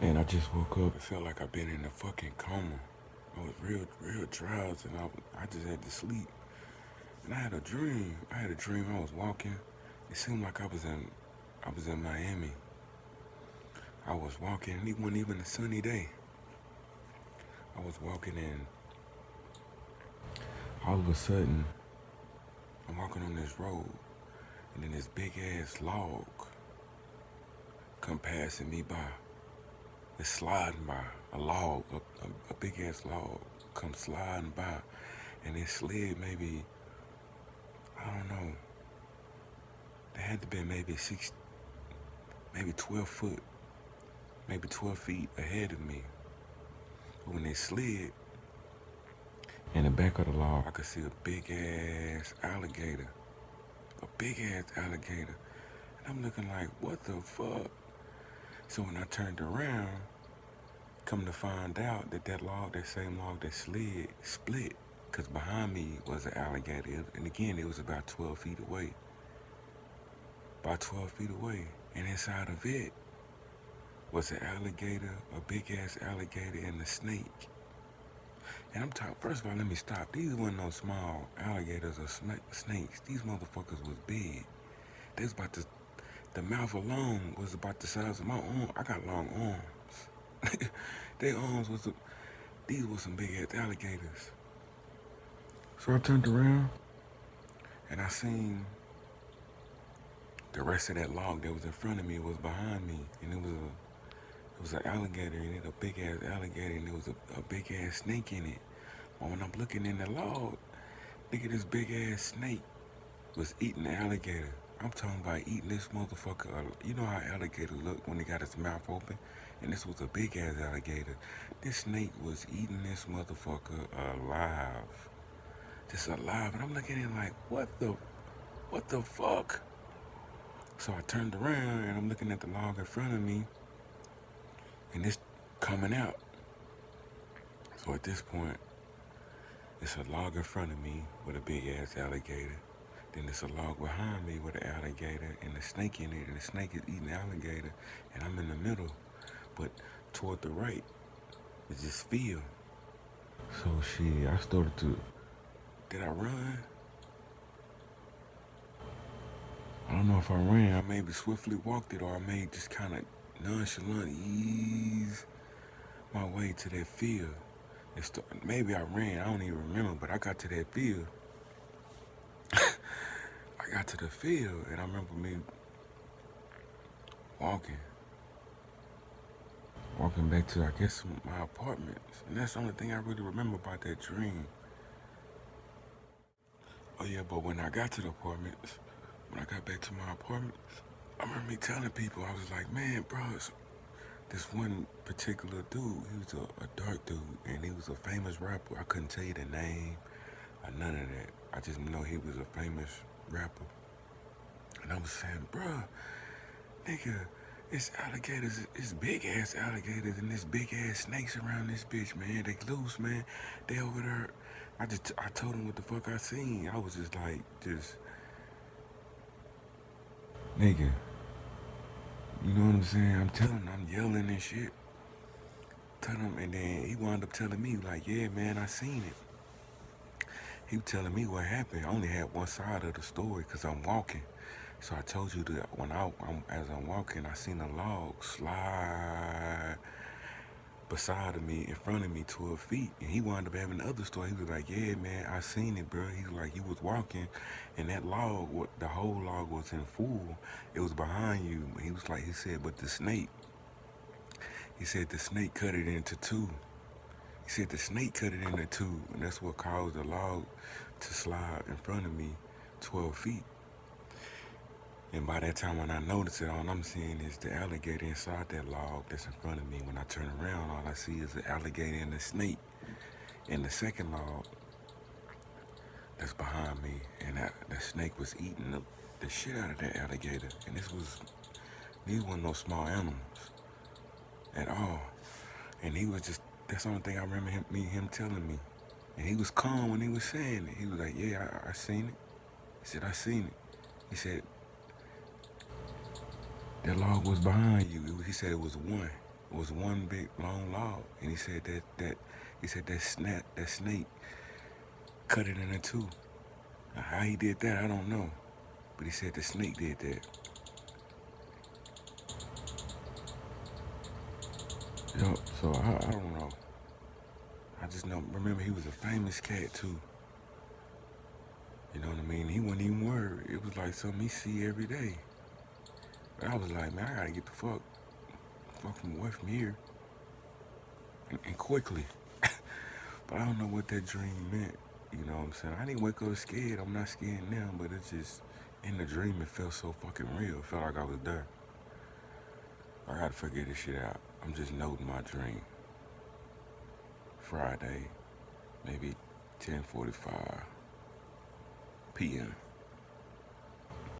And I just woke up. It felt like I've been in a fucking coma. I was real drowsy, and I just had to sleep. And I had a dream. I was walking. It seemed like I was in Miami. I was walking, and it wasn't even a sunny day. I was walking, and all of a sudden, I'm walking on this road, and then this big ass log come passing me by. It's sliding by. A log, a big ass log, come sliding by, and it slid maybe, I don't know. It had to be maybe 12 foot, maybe 12 feet ahead of me. But when it slid, in the back of the log, I could see a big ass alligator. A big ass alligator. And I'm looking like, what the fuck? So when I turned around, come to find out that same log that slid, split. Because behind me was an alligator. And again, it was about 12 feet away. About 12 feet away. And inside of it was an alligator, a big ass alligator, and a snake. And I'm talking, first of all, let me stop. These weren't no small alligators or snakes. These motherfuckers was big. They was about the mouth alone was about the size of my arm. I got long arms. Their arms these were some big ass alligators. So I turned around and I seen the rest of that log that was in front of me was behind me. And it was an alligator in it, a big ass alligator, and there was a big ass snake in it. But when I'm looking in the log, look at this big ass snake was eating the alligator. I'm talking about eating this motherfucker. You know how alligator look when he got his mouth open? And this was a big ass alligator. This snake was eating this motherfucker alive. Just alive. And I'm looking at it like, what the fuck? So I turned around and I'm looking at the log in front of me. And it's coming out. So at this point, it's a log in front of me with a big ass alligator. Then there's a log behind me with an alligator and a snake in it, and the snake is eating the alligator, and I'm in the middle. But toward the right is this field. So shit, I started to, did I run? I don't know if I ran. I maybe swiftly walked it, or I may just kind of nonchalant ease my way to that field. Maybe I ran, I don't even remember, but I got to that field. I got to the field, and I remember me walking back to, I guess, my apartments. And that's the only thing I really remember about that dream. Oh yeah, but when I got to the apartments, when I got back to my apartments, I remember me telling people, I was like, man, bro, this one particular dude, he was a dark dude, and he was a famous rapper. I couldn't tell you the name or none of that. I just know he was a famous rapper. And I was saying, bro, nigga, it's alligators, it's big ass alligators and this big ass snakes around this bitch, man. They loose, man. They over there. I told him what the fuck I seen. I was just like, nigga, you know what I'm saying? I'm telling him, I'm yelling and shit. Tell him, and then he wound up telling me, like, yeah, man, I seen it. He was telling me what happened. I only had one side of the story because I'm walking. So I told you that as I'm walking, I seen a log slide beside of me, in front of me, 12 feet. And he wound up having the other story. He was like, yeah, man, I seen it, bro. He was like, you was walking, and that log, the whole log was in full. It was behind you. He was like, he said, but the snake, he said the snake cut it into two. He said the snake cut it into two, and that's what caused the log to slide in front of me 12 feet. And by that time when I notice it, all I'm seeing is the alligator inside that log that's in front of me. When I turn around, all I see is the alligator and the snake in the second log that's behind me. And the snake was eating the shit out of that alligator. And these weren't no small animals at all. And he was just, that's the only thing I remember him telling me. And he was calm when he was saying it. He was like, yeah, I seen it. He said, I seen it. He said, that log was behind you. He said it was one. was one big long log, and he said that snake cut it into two. Now, how he did that, I don't know, but he said the snake did that. Yo, so I don't know. I just know. Remember, he was a famous cat too. You know what I mean? He wasn't even worried. It was like something he see every day. But I was like, man, I gotta get the fuck from away from here, and quickly. But I don't know what that dream meant. You know what I'm saying? I didn't wake up scared. I'm not scared now, but it's just in the dream it felt so fucking real. It felt like I was there. I gotta figure this shit out. I'm just noting my dream. Friday, maybe 10:45 p.m.